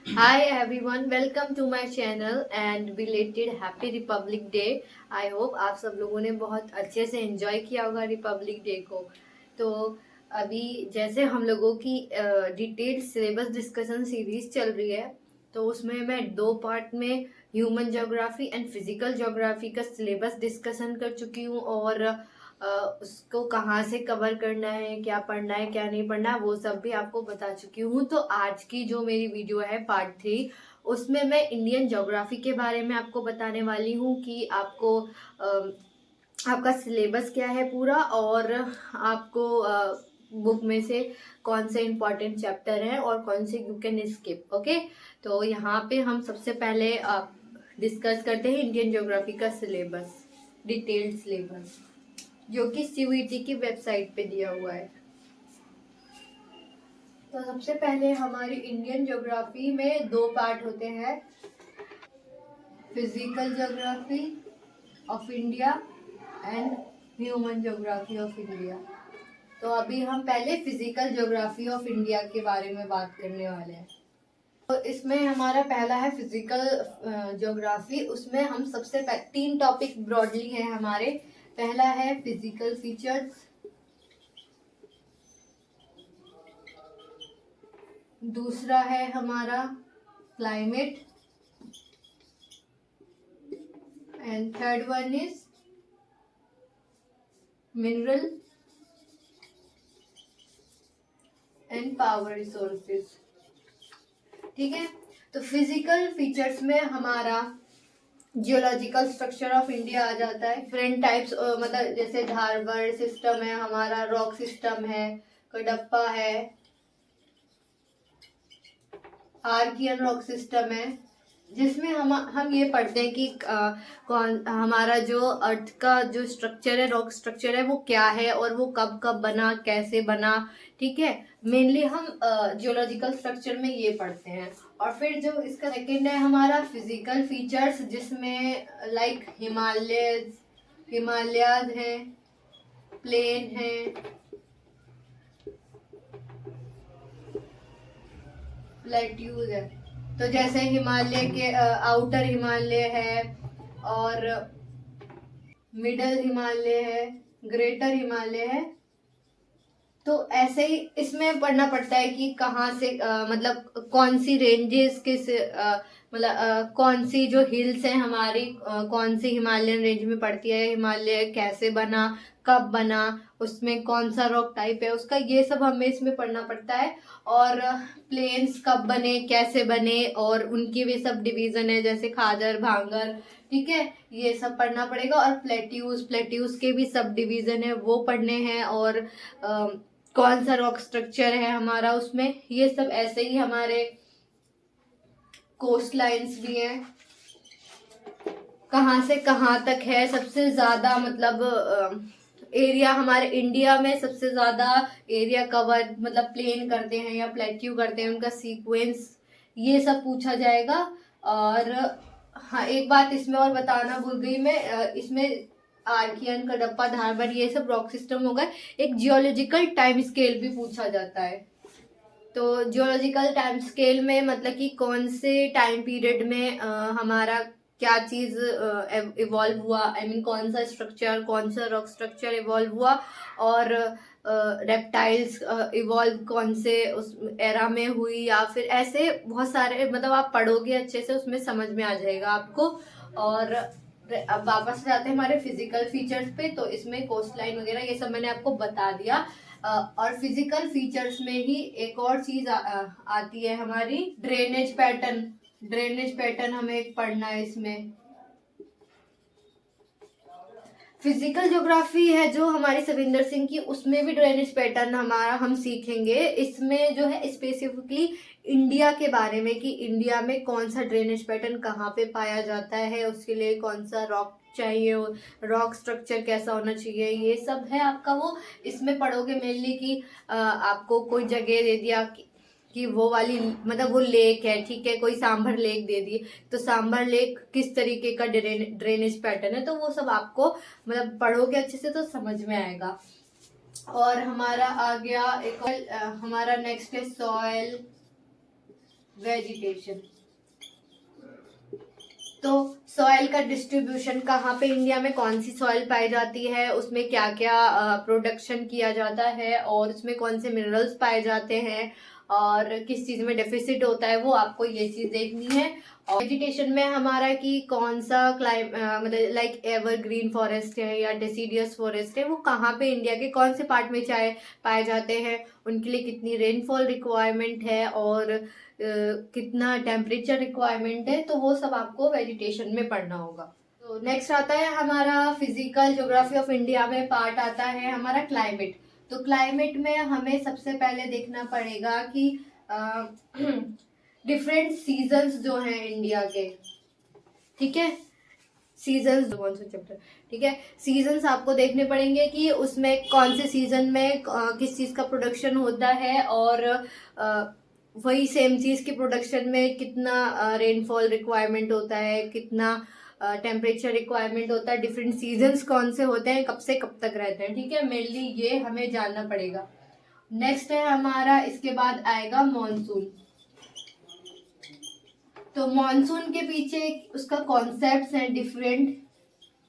Hi everyone, welcome to my channel and belated Happy Republic Day. I hope आप सब लोगों ने बहुत अच्छे से एंजॉय किया होगा रिपब्लिक डे को। तो अभी जैसे हम लोगों की डिटेल्ड सिलेबस डिस्कशन सीरीज चल रही है, तो उसमें मैं दो पार्ट में human geography and physical geography का सिलेबस डिस्कशन कर चुकी हूँ और उसको कहाँ से कवर करना है, क्या पढ़ना है, क्या नहीं पढ़ना है, वो सब भी आपको बता चुकी हूँ। तो आज की जो मेरी वीडियो है पार्ट 3, उसमें मैं इंडियन ज्योग्राफी के बारे में आपको बताने वाली हूँ कि आपको आपका सिलेबस क्या है पूरा, और आपको बुक में से कौन से इम्पोर्टेंट चैप्टर हैं और कौन से यू कैन स्किप। ओके, तो यहाँ पे हम सबसे पहले डिस्कस करते हैं इंडियन ज्योग्राफी का सिलेबस, डिटेल्ड सिलेबस, जो कि सीयूईटी की वेबसाइट पे दिया हुआ है। तो सबसे पहले हमारी इंडियन ज्योग्राफी में दो पार्ट होते हैं, physical geography of India and human geography of India. तो अभी हम पहले फिजिकल ज्योग्राफी ऑफ इंडिया के बारे में बात करने वाले हैं। तो इसमें हमारा पहला है फिजिकल ज्योग्राफी। उसमें हम सबसे तीन टॉपिक ब्रॉडली हैं हमारे। पहला है फिजिकल फीचर्स, दूसरा है हमारा climate, and third one is mineral and power resources. ठीक है, तो फिजिकल फीचर्स में हमारा जियोलॉजिकल स्ट्रक्चर ऑफ इंडिया आ जाता है। डिफरेंट टाइप्स, मतलब जैसे धारवाड़ सिस्टम है हमारा, रॉक सिस्टम है, कडप्पा है, आर्कियन रॉक सिस्टम है, जिसमें हम ये पढ़ते हैं कि कौन हमारा जो अर्थ का जो स्ट्रक्चर है, रॉक स्ट्रक्चर है, वो क्या है और वो कब कब बना, कैसे बना। ठीक है, मेनली हम जियोलॉजिकल स्ट्रक्चर में ये पढ़ते हैं। और फिर जो इसका सेकंड है हमारा फिजिकल फीचर्स, जिसमें लाइक हिमालयाज है, प्लेन है, प्लेट्यूज है। तो जैसे हिमालय के आउटर हिमालय है, और मिडल हिमालय है, ग्रेटर हिमालय है। तो ऐसे ही इसमें पढ़ना पड़ता है कि कहाँ से मतलब कौन सी रेंजेस किस मतलब कौन सी जो हिल्स हैं हमारी, कौन सी हिमालयन रेंज में पड़ती है, हिमालय कैसे बना, कब बना, उसमें कौन सा रॉक टाइप है उसका, ये सब हमें इसमें पढ़ना पड़ता है। और प्लेन्स कब बने, कैसे बने, और उनकी भी सब डिवीजन है, जैसे खादर, भांगर। ठीक है, ये सब पढ़ना पड़ेगा। और प्लेट्यूज के भी सब डिवीजन है, वो पढ़ने हैं। और कौन सा रॉक स्ट्रक्चर है हमारा उसमें, ये सब ऐसे ही हमारे कोस्ट लाइन्स भी हैं, कहाँ से कहाँ तक है, सबसे ज्यादा मतलब एरिया हमारे इंडिया में सबसे ज्यादा एरिया कवर मतलब प्लेन करते हैं या प्लेट्यू करते हैं, उनका सीक्वेंस, ये सब पूछा जाएगा। और हाँ, एक बात इसमें और बताना भूल गई मैं, इसमें आर्कियन, कडप्पा, धारवाड़, ये सब रॉक सिस्टम होगा। एक जियोलॉजिकल टाइम स्केल भी पूछा जाता है। तो जियोलॉजिकल टाइम स्केल में मतलब कि कौन से टाइम पीरियड में हमारा क्या चीज इवॉल्व हुआ, आई मीन कौन सा स्ट्रक्चर, कौन सा रॉक स्ट्रक्चर इवॉल्व हुआ, और रेप्टाइल्स इवॉल्व कौन से उस एरा में हुई, या फिर ऐसे बहुत सारे, मतलब आप पढ़ोगे अच्छे से उसमें समझ में आ जाएगा आपको। और अब वापस जाते हैं हमारे फिजिकल फीचर्स पे। तो इसमें कोस्ट लाइन वगैरह ये सब मैंने आपको बता दिया। और फिजिकल फीचर्स में ही एक और चीज आती है हमारी, ड्रेनेज पैटर्न। ड्रेनेज पैटर्न हमें पढ़ना है इसमें। फिजिकल ज्योग्राफी है जो हमारी सविंदर सिंह की, उसमें भी ड्रेनेज पैटर्न हमारा हम सीखेंगे। इसमें जो है स्पेसिफिकली इंडिया के बारे में, कि इंडिया में कौन सा ड्रेनेज पैटर्न कहाँ पे पाया जाता है, उसके लिए कौन सा रॉक चाहिए, रॉक स्ट्रक्चर कैसा होना चाहिए, ये सब है आपका। वो इसमें पढ़ोगे मेनली कि आपको कोई जगह दे दिया कि वो वाली मतलब वो लेक है, ठीक है, कोई सांभर लेक दे दी, तो सांभर लेक किस तरीके का ड्रेनेज पैटर्न है, तो वो सब आपको मतलब पढ़ोगे अच्छे से तो समझ में आएगा। और हमारा आ गया एक और हमारा नेक्स्ट है सॉइल, वेजिटेशन। तो सॉइल का डिस्ट्रीब्यूशन, कहाँ पे इंडिया में कौन सी सॉइल पाई जाती है, उसमें क्या क्या प्रोडक्शन किया जाता है और उसमें कौन से मिनरल्स पाए जाते हैं और किस चीज़ में डेफिसिट होता है, वो आपको ये चीज़ देखनी है। और वेजिटेशन में हमारा कि कौन सा मतलब लाइक एवरग्रीन फॉरेस्ट है या डेसिडियस फॉरेस्ट है, वो कहाँ पे इंडिया के कौन से पार्ट में चाहे पाए जाते हैं, उनके लिए कितनी रेनफॉल रिक्वायरमेंट है और कितना टेम्परेचर रिक्वायरमेंट है, तो वो सब आपको वेजिटेशन में पढ़ना होगा। तो नेक्स्ट आता है हमारा फिजिकल ज्योग्राफी ऑफ इंडिया में पार्ट आता है हमारा क्लाइमेट। तो क्लाइमेट में हमें सबसे पहले देखना पड़ेगा कि डिफरेंट सीजन्स जो हैं इंडिया के, ठीक है, सीजन्स मानसून चैप्टर, ठीक है, सीजन्स आपको देखने पड़ेंगे कि उसमें कौन से सीजन में किस चीज़ का प्रोडक्शन होता है और वही सेम चीज़ की प्रोडक्शन में कितना रेनफॉल रिक्वायरमेंट होता है, कितना टेम्परेचर रिक्वायरमेंट होता है, डिफरेंट सीजन्स कौन से होते हैं, कब से कब तक रहते हैं, ठीक है, मेनली ये हमें जानना पड़ेगा। नेक्स्ट है हमारा, इसके बाद आएगा मॉनसून। तो मॉनसून के पीछे उसका कॉन्सेप्ट्स हैं, डिफरेंट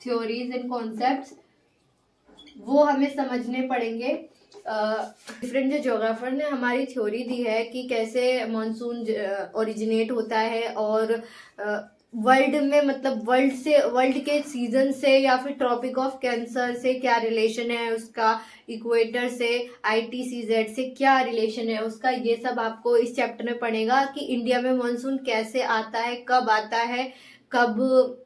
थ्योरीज एंड कॉन्सेप्ट्स, वो हमें समझने पड़ेंगे। डिफरेंट जो ज्योग्राफर ने हमारी थ्योरी दी है कि कैसे मॉनसून ओरिजिनेट होता है और वर्ल्ड में, मतलब वर्ल्ड के सीजन से या फिर ट्रॉपिक ऑफ कैंसर से क्या रिलेशन है उसका, इक्वेटर से, ITCZ से क्या रिलेशन है उसका, ये सब आपको इस चैप्टर में पढ़ेगा कि इंडिया में मॉनसून कैसे आता है, कब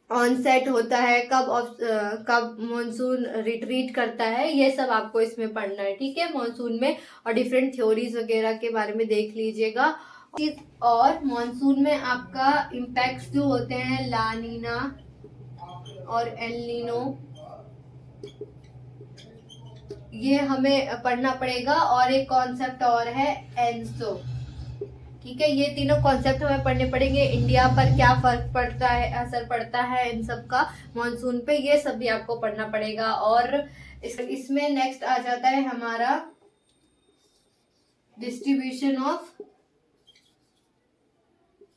ऑनसेट होता है, कब मॉनसून रिट्रीट करता है, ये सब आपको इसमें पढ़ना है, ठीक है, मॉनसून में। और डिफरेंट थ्योरीज वगैरह के बारे में देख लीजिएगा। और मॉनसून में आपका इम्पैक्ट्स जो होते हैं ला नीना और एल नीनो, ये हमें पढ़ना पड़ेगा। और एक कॉन्सेप्ट और है एनसो, ठीक है, ये तीनों कॉन्सेप्ट हमें पढ़ने पड़ेंगे। इंडिया पर क्या फर्क पड़ता है, असर पड़ता है इन सब का मॉनसून पे, ये सब भी आपको पढ़ना पड़ेगा। और इसमें नेक्स्ट आ जाता है हमारा distribution of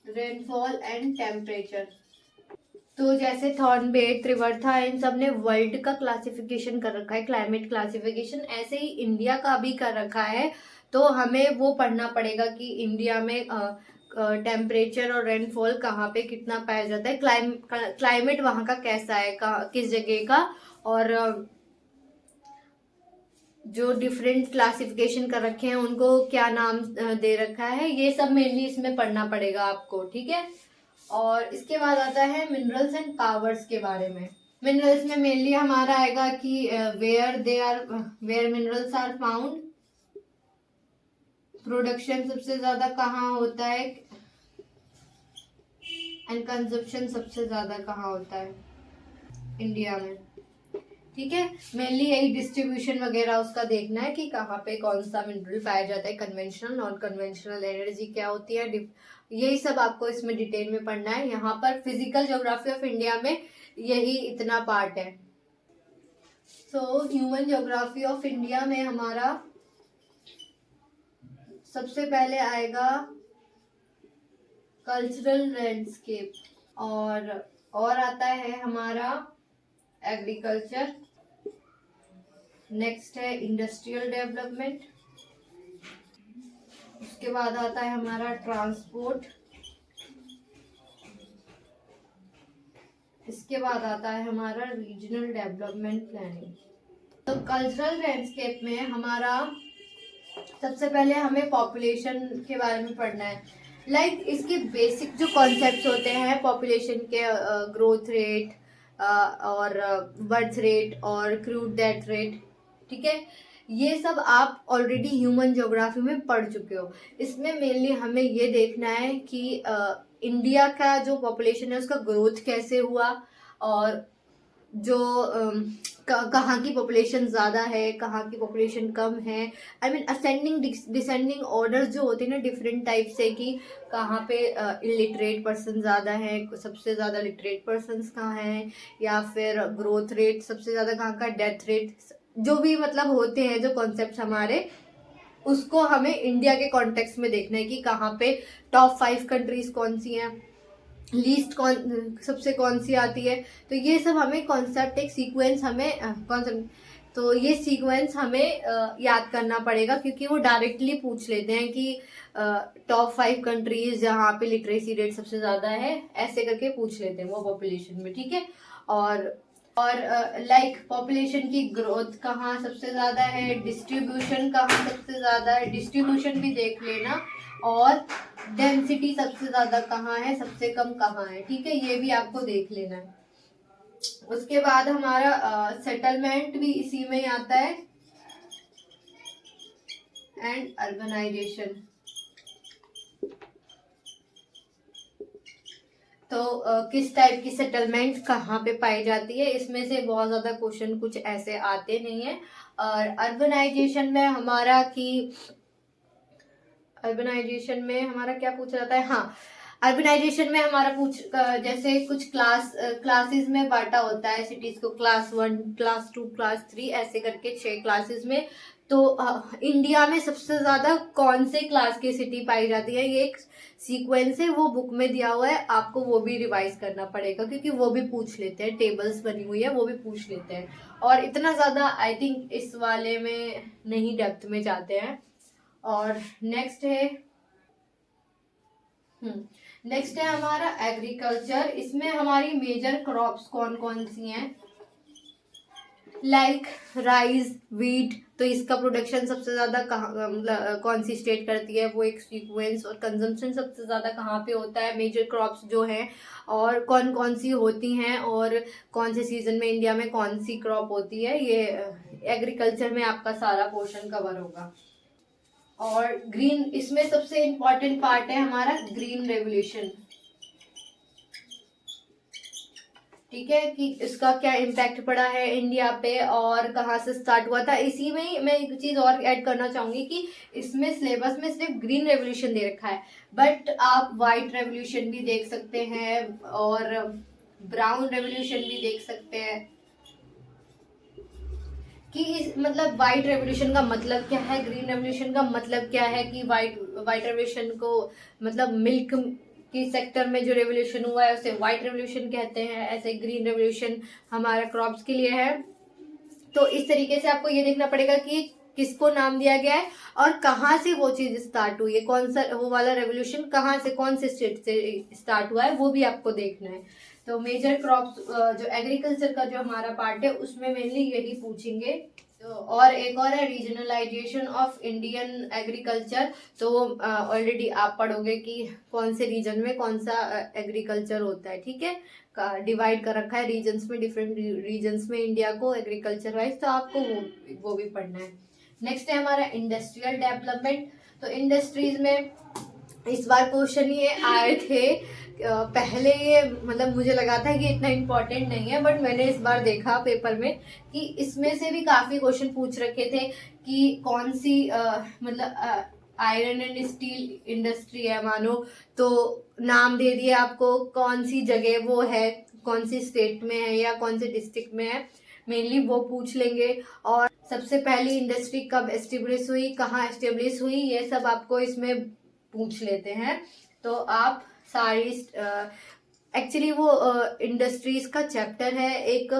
rainfall and temperature. तो जैसे थॉर्नबेट, त्रिवर्था, इन सब ने वर्ल्ड का क्लासिफिकेशन कर रखा है, क्लाइमेट क्लासिफिकेशन, ऐसे ही इंडिया का भी कर रखा है। तो हमें वो पढ़ना पड़ेगा कि इंडिया में टेम्परेचर और रेनफॉल कहाँ पे कितना पाया जाता है, क्लाइमेट वहाँ का कैसा है, किस जगह का, और जो डिफरेंट क्लासिफिकेशन कर रखे हैं उनको क्या नाम दे रखा है, ये सब मेनली इसमें पढ़ना पड़ेगा आपको, ठीक है। और इसके बाद आता है मिनरल्स एंड पावर्स के बारे में। मिनरल्स में मेनली हमारा आएगा कि where minerals are found, production सबसे ज्यादा कहाँ होता है एंड कंजप्शन सबसे ज्यादा कहाँ होता है इंडिया में, ठीक है। मेनली यही डिस्ट्रीब्यूशन वगैरह उसका देखना है कि कहाँ पे कौन सा मिनरल पाया जाता है, कन्वेंशनल, नॉन कन्वेंशनल एनर्जी क्या होती है, यही सब आपको इसमें डिटेल में पढ़ना है। यहाँ पर फिजिकल ज्योग्राफी ऑफ इंडिया में यही इतना पार्ट है। So human geography of India में हमारा सबसे पहले आएगा कल्चरल लैंडस्केप, और आता है हमारा एग्रीकल्चर, नेक्स्ट है इंडस्ट्रियल डेवलपमेंट, उसके बाद आता है हमारा ट्रांसपोर्ट, इसके बाद आता है हमारा रीजनल डेवलपमेंट प्लानिंग। तो कल्चरल लैंडस्केप में हमारा सबसे पहले हमें पॉपुलेशन के बारे में पढ़ना है। लाइक इसके बेसिक जो कॉन्सेप्ट्स होते हैं पॉपुलेशन के, ग्रोथ रेट और बर्थ रेट और क्रूड डेथ रेट, ठीक है, ये सब आप ऑलरेडी ह्यूमन ज्योग्राफी में पढ़ चुके हो। इसमें मेनली हमें ये देखना है कि इंडिया का जो पॉपुलेशन है उसका ग्रोथ कैसे हुआ और जो कहाँ की पॉपुलेशन ज़्यादा है, कहाँ की पॉपुलेशन कम है, I mean ascending descending order जो होते हैं ना डिफरेंट टाइप से, कि कहाँ पे इलिटरेट पर्सन ज़्यादा है, सबसे ज़्यादा लिटरेट पर्सनस कहाँ हैं, या फिर ग्रोथ रेट सबसे ज़्यादा कहाँ का, डेथ रेट, जो भी मतलब होते हैं जो कॉन्सेप्ट हमारे, उसको हमें इंडिया के कॉन्टेक्स्ट में देखना है कि कहाँ पे टॉप 5 कंट्रीज कौन सी हैं, लीस्ट कौन सबसे कौन सी आती है। तो ये सब हमें कॉन्सेप्ट, एक सीक्वेंस हमें कॉन्सेप्ट, तो ये सीक्वेंस हमें याद करना पड़ेगा, क्योंकि वो डायरेक्टली पूछ लेते हैं कि टॉप 5 कंट्रीज जहाँ पे लिटरेसी रेट सबसे ज्यादा है, ऐसे करके पूछ लेते हैं वो पॉपुलेशन में, ठीक है। और लाइक पॉपुलेशन की ग्रोथ कहाँ सबसे ज्यादा है, डिस्ट्रीब्यूशन कहाँ सबसे ज्यादा है, डिस्ट्रीब्यूशन भी देख लेना, और डेंसिटी सबसे ज्यादा कहाँ है, सबसे कम कहाँ है, ठीक है, ये भी आपको देख लेना है। उसके बाद हमारा सेटलमेंट भी इसी में ही आता है, एंड अर्बनाइजेशन। तो किस टाइप की सेटलमेंट कहाँ पे पाई जाती है, इसमें से बहुत ज्यादा क्वेश्चन कुछ ऐसे आते नहीं है। और अर्बनाइजेशन में हमारा क्या पूछा जाता है, हाँ, अर्बनाइजेशन में हमारा जैसे कुछ क्लासेस में बांटा होता है सिटीज को, क्लास 1, क्लास 2, क्लास 3, ऐसे करके 6 क्लासेस में। तो इंडिया में सबसे ज्यादा कौन से क्लास की सिटी पाई जाती है, ये एक सीक्वेंस है, वो बुक में दिया हुआ है, आपको वो भी रिवाइज करना पड़ेगा, क्योंकि वो भी पूछ लेते हैं, टेबल्स बनी हुई है, वो भी पूछ लेते हैं। और इतना ज्यादा आई थिंक इस वाले में नहीं डेप्थ में जाते हैं। और नेक्स्ट है हमारा एग्रीकल्चर। इसमें हमारी मेजर क्रॉप्स कौन कौन सी हैं, लाइक राइस, वीट, तो इसका प्रोडक्शन सबसे ज्यादा मतलब कौन सी स्टेट करती है, वो एक सीक्वेंस, और कंजम्पशन सबसे ज्यादा कहाँ पे होता है, मेजर क्रॉप्स जो हैं, और कौन कौन सी होती हैं, और कौन से सीजन में इंडिया में कौन सी क्रॉप होती है, ये एग्रीकल्चर में आपका सारा पोर्शन कवर होगा। और ग्रीन, इसमें सबसे इम्पोर्टेंट पार्ट है हमारा ग्रीन रेवोल्यूशन, ठीक है, कि इसका क्या इम्पैक्ट पड़ा है इंडिया पे और कहाँ से स्टार्ट हुआ था। इसी में ही मैं एक चीज और ऐड करना चाहूंगी कि इसमें सिलेबस में सिर्फ ग्रीन रेवोल्यूशन दे रखा है, बट आप व्हाइट रेवोल्यूशन भी देख सकते हैं और ब्राउन रेवोल्यूशन भी देख सकते हैं, कि इस मतलब व्हाइट रेवोल्यूशन का मतलब क्या है, ग्रीन रेवोल्यूशन का मतलब क्या है, कि व्हाइट रेवोल्यूशन को मतलब मिल्क की सेक्टर में जो रेवोल्यूशन हुआ है उसे व्हाइट रेवोल्यूशन कहते हैं, ऐसे ग्रीन रेवोल्यूशन हमारा क्रॉप्स के लिए है। तो इस तरीके से आपको ये देखना पड़ेगा कि किसको नाम दिया गया है और कहाँ से वो चीज स्टार्ट हुई है, कौन सा वो वाला रेवोल्यूशन कहाँ से, कौन से स्टेट से स्टार्ट हुआ है, वो भी आपको देखना है। तो मेजर क्रॉप्स जो एग्रीकल्चर का जो हमारा पार्ट है उसमें मेनली यही पूछेंगे। तो और एक और है रीजनलाइजेशन ऑफ इंडियन एग्रीकल्चर, तो ऑलरेडी आप पढ़ोगे कि कौन से रीजन में कौन सा एग्रीकल्चर होता है, ठीक है, डिवाइड कर रखा है रीजन्स में, डिफरेंट रीजन्स में इंडिया को एग्रीकल्चर वाइज, तो आपको वो भी पढ़ना है। नेक्स्ट है हमारा इंडस्ट्रियल डेवलपमेंट। तो इंडस्ट्रीज में इस बार क्वेश्चन ये आए थे, पहले ये मतलब मुझे लगा था कि इतना इम्पोर्टेंट नहीं है, बट मैंने इस बार देखा पेपर में कि इसमें से भी काफी क्वेश्चन पूछ रखे थे कि कौन सी मतलब आयरन एंड स्टील इंडस्ट्री है मानो, तो नाम दे दिए आपको, कौन सी जगह वो है, कौन सी स्टेट में है या कौन से डिस्ट्रिक्ट में है, मेनली वो पूछ लेंगे। और सबसे पहली इंडस्ट्री कब एस्टेब्लिश हुई, कहाँ एस्टेब्लिश हुई, ये सब आपको इसमें पूछ लेते हैं। तो आप सारी एक्चुअली वो इंडस्ट्रीज का चैप्टर है एक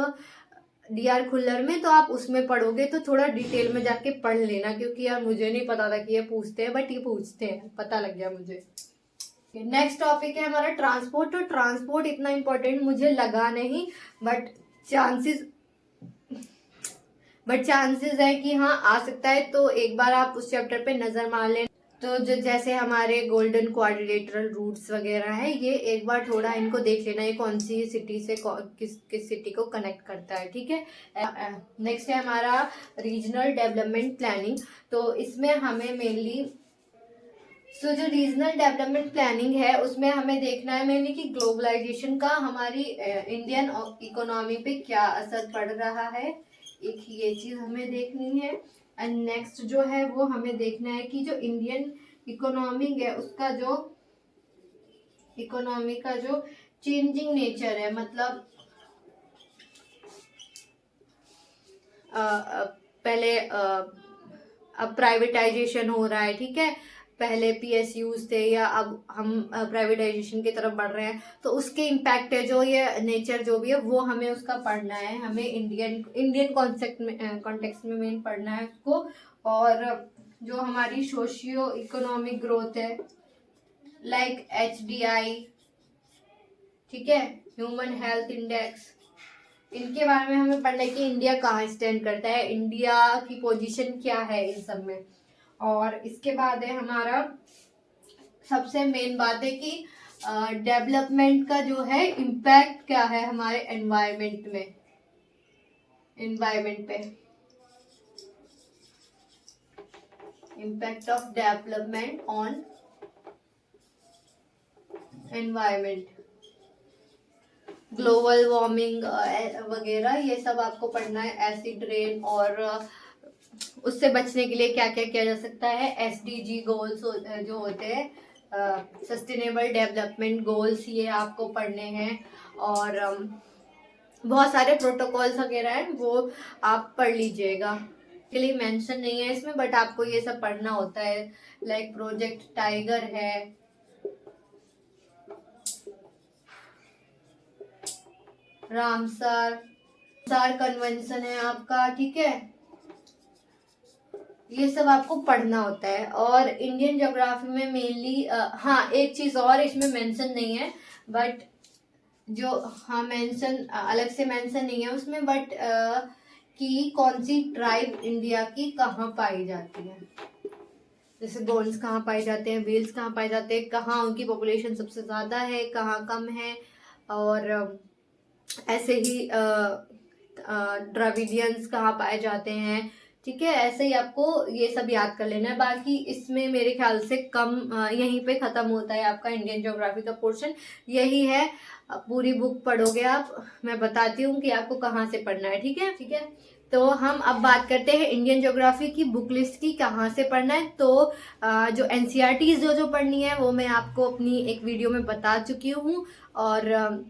डीआर खुल्लर में, तो आप उसमें पढ़ोगे तो थोड़ा डिटेल में जाके पढ़ लेना, क्योंकि यार मुझे नहीं पता था कि ये पूछते हैं, बट ये पूछते हैं, पता लग गया मुझे। नेक्स्ट टॉपिक है हमारा ट्रांसपोर्ट। तो ट्रांसपोर्ट इतना इम्पोर्टेंट मुझे लगा नहीं, बट चांसेस है कि हाँ आ सकता है, तो एक बार आप उस चैप्टर पे नजर मार लें। तो जो जैसे हमारे गोल्डन क्वाड्रिलेटरल रूट्स वगैरह है, ये एक बार थोड़ा इनको देख लेना, ये कौन सी सिटी से किस सिटी को कनेक्ट करता है, ठीक है। नेक्स्ट है हमारा रीजनल डेवलपमेंट प्लानिंग। तो इसमें हमें मेनली जो रीजनल डेवलपमेंट प्लानिंग है उसमें हमें देखना है मेनली कि ग्लोबलाइजेशन का हमारी इंडियन इकोनॉमी पे क्या असर पड़ रहा है, एक ये चीज हमें देखनी है। एंड नेक्स्ट जो है वो हमें देखना है कि जो इंडियन इकोनॉमी है उसका जो इकोनॉमी का जो चेंजिंग नेचर है, मतलब पहले अब प्राइवेटाइजेशन हो रहा है, ठीक है। पहले पीएसयूज थे या अब हम प्राइवेटाइजेशन की तरफ बढ़ रहे हैं, तो उसके इम्पैक्ट है जो ये नेचर जो भी है वो हमें उसका पढ़ना है, हमें इंडियन कॉन्टेक्स्ट में मेन पढ़ना है उसको। और जो हमारी सोशियो इकोनॉमिक ग्रोथ है लाइक HDI, ठीक है, ह्यूमन हेल्थ इंडेक्स, इनके बारे में हमें पढ़ना है कि इंडिया कहाँ स्टैंड करता है, इंडिया की पोजीशन क्या है इन सब में। और इसके बाद है हमारा सबसे मेन बात है कि डेवलपमेंट का जो है इम्पैक्ट क्या है हमारे एनवायरमेंट पे, impact of development on environment, global warming वगैरह, ये सब आपको पढ़ना है। एसिड रेन और उससे बचने के लिए क्या क्या किया जा सकता है। SDG गोल्स जो होते हैं, सस्टेनेबल डेवलपमेंट गोल्स, ये आपको पढ़ने हैं। और बहुत सारे प्रोटोकॉल्स वगैरह हैं वो आप पढ़ लीजिएगा, के लिए मेंशन नहीं है इसमें, बट आपको ये सब पढ़ना होता है। लाइक प्रोजेक्ट टाइगर है, रामसर कन्वेंशन है आपका, ठीक है, ये सब आपको पढ़ना होता है। और इंडियन ज्योग्राफी में मेनली हाँ एक चीज और इसमें मेंशन नहीं है, बट जो हाँ मेंशन अलग से मेंशन नहीं है उसमें, बट कि कौन सी ट्राइब इंडिया की कहाँ पाई जाती है, जैसे गोंड्स कहाँ पाए जाते हैं, भील्स कहाँ पाए जाते हैं, कहाँ उनकी पॉपुलेशन सबसे ज़्यादा है, कहाँ कम है। और ऐसे ही द्रविडियंस कहाँ पाए जाते हैं, ठीक है। ऐसे ही आपको ये सब याद कर लेना है। बाकी इसमें मेरे ख्याल से कम यहीं पे ख़त्म होता है आपका इंडियन ज्योग्राफी का पोर्शन, यही है। पूरी बुक पढ़ोगे आप, मैं बताती हूँ कि आपको कहाँ से पढ़ना है, ठीक है। तो हम अब बात करते हैं इंडियन ज्योग्राफी की बुक लिस्ट की, कहाँ से पढ़ना है। तो जो NCERTs जो पढ़नी है वो मैं आपको अपनी एक वीडियो में बता चुकी हूँ, और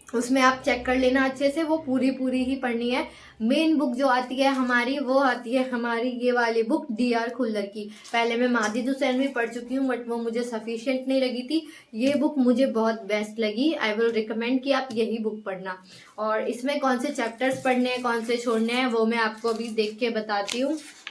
उसमें आप चेक कर लेना अच्छे से, वो पूरी ही पढ़नी है। मेन बुक जो आती है हमारी, वो आती है हमारी ये वाली बुक DR खुल्लर की। पहले मैं माजिद हुसैन भी पढ़ चुकी हूँ, बट वो मुझे सफिशिएंट नहीं लगी थी। ये बुक मुझे बहुत बेस्ट लगी, आई विल रिकमेंड कि आप यही बुक पढ़ना। और इसमें कौन से चैप्टर्स पढ़ने हैं, कौन से छोड़ने हैं, वो मैं आपको अभी देख के बताती हूँ।